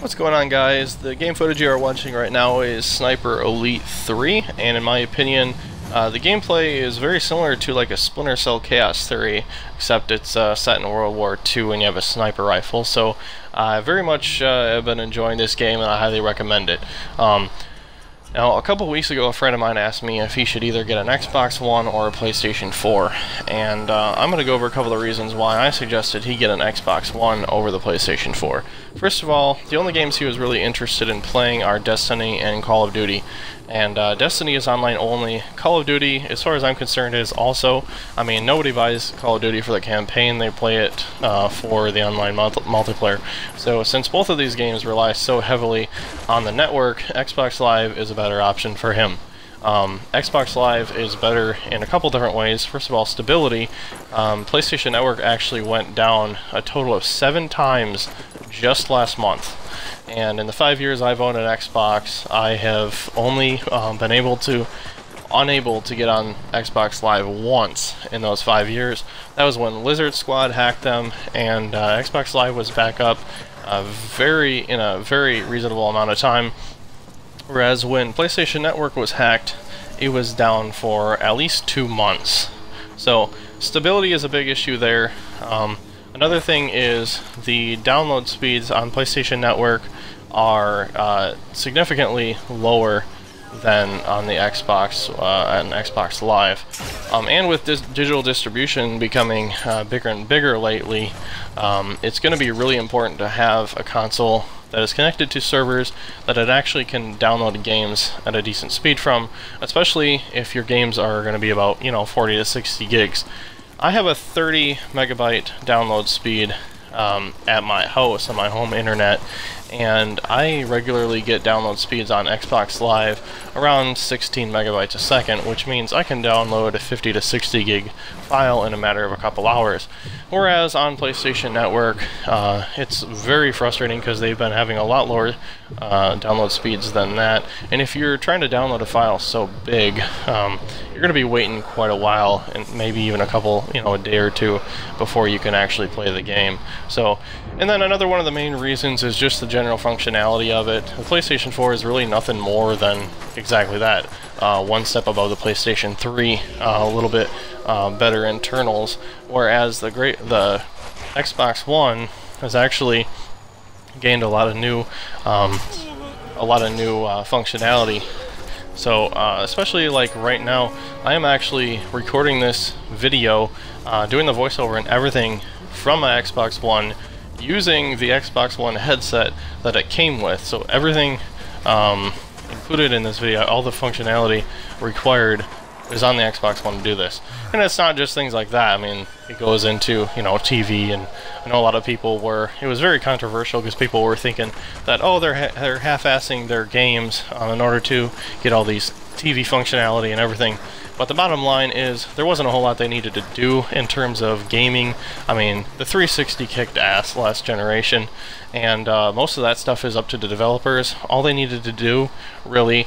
What's going on, guys? The game footage you are watching right now is Sniper Elite 3, and in my opinion, the gameplay is very similar to like a Splinter Cell Chaos Theory, except it's set in World War II and you have a sniper rifle. So I very much have been enjoying this game and I highly recommend it. Now, a couple weeks ago, a friend of mine asked me if he should either get an Xbox One or a PlayStation 4, and I'm going to go over a couple of reasons why I suggested he get an Xbox One over the PlayStation 4. First of all, the only games he was really interested in playing are Destiny and Call of Duty, and Destiny is online only. Call of Duty, as far as I'm concerned, is also. I mean, nobody buys Call of Duty for the campaign, they play it for the online multiplayer. So since both of these games rely so heavily on the network, Xbox Live is a better option for him. Xbox Live is better in a couple different ways. First of all, stability. PlayStation Network actually went down a total of 7 times just last month. And in the 5 years I've owned an Xbox, I have only been unable to get on Xbox Live once in those 5 years. That was when Lizard Squad hacked them, and Xbox Live was back up in a very reasonable amount of time. Whereas when PlayStation Network was hacked, it was down for at least 2 months. So stability is a big issue there. Another thing is the download speeds on PlayStation Network are significantly lower than on the Xbox and Xbox Live. And with digital distribution becoming bigger and bigger lately, it's going to be really important to have a console that is connected to servers that it actually can download games at a decent speed from, especially if your games are going to be about 40 to 60 gigs. I have a 30 megabyte download speed at my house on my home internet, and I regularly get download speeds on Xbox Live around 16 megabytes a second, which means I can download a 50 to 60 gig file in a matter of a couple hours. Whereas on PlayStation Network, it's very frustrating because they've been having a lot lower download speeds than that. And if you're trying to download a file so big, you're going to be waiting quite a while, and maybe even a day or two before you can actually play the game. So, and then another one of the main reasons is just the general functionality of it. The PlayStation 4 is really nothing more than exactly that. One step above the PlayStation 3, a little bit better internals, whereas the Xbox One has actually gained a lot of new functionality. So especially like right now, I am actually recording this video, doing the voiceover and everything from my Xbox One, using the Xbox One headset that it came with. So everything included in this video, all the functionality required, is on the Xbox One to do this. And it's not just things like that. I mean, it goes into, TV, and I know a lot of people it was very controversial because people were thinking that, oh, they're half-assing their games in order to get all these TV functionality and everything. But the bottom line is, there wasn't a whole lot they needed to do in terms of gaming. I mean, the 360 kicked ass last generation, and most of that stuff is up to the developers. All they needed to do, really,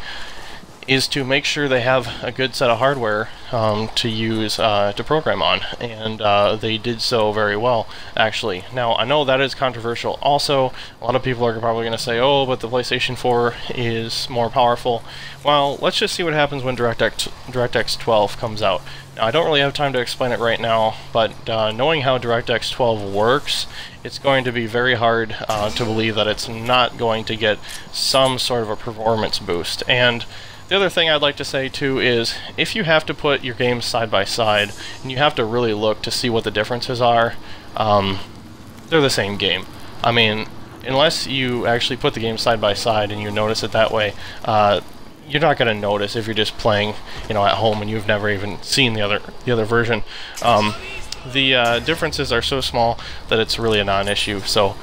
is to make sure they have a good set of hardware to use to program on, and they did so very well, actually. Now, I know that is controversial also. A lot of people are probably going to say, oh, but the PlayStation 4 is more powerful. Well, let's just see what happens when DirectX 12 comes out. Now, I don't really have time to explain it right now, but knowing how DirectX 12 works, it's going to be very hard to believe that it's not going to get some sort of a performance boost. And the other thing I'd like to say too is, if you have to put your games side by side, and you have to really look to see what the differences are, they're the same game. I mean, unless you actually put the games side by side and you notice it that way, you're not going to notice if you're just playing, at home and you've never even seen the other version. The differences are so small that it's really a non-issue. So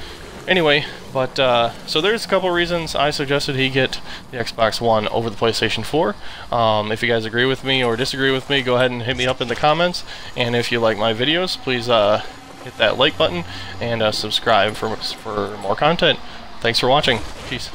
anyway, but so there's a couple reasons I suggested he get the Xbox One over the PlayStation 4. If you guys agree with me or disagree with me, go ahead and hit me up in the comments. And if you like my videos, please hit that like button and subscribe for more content. Thanks for watching. Peace.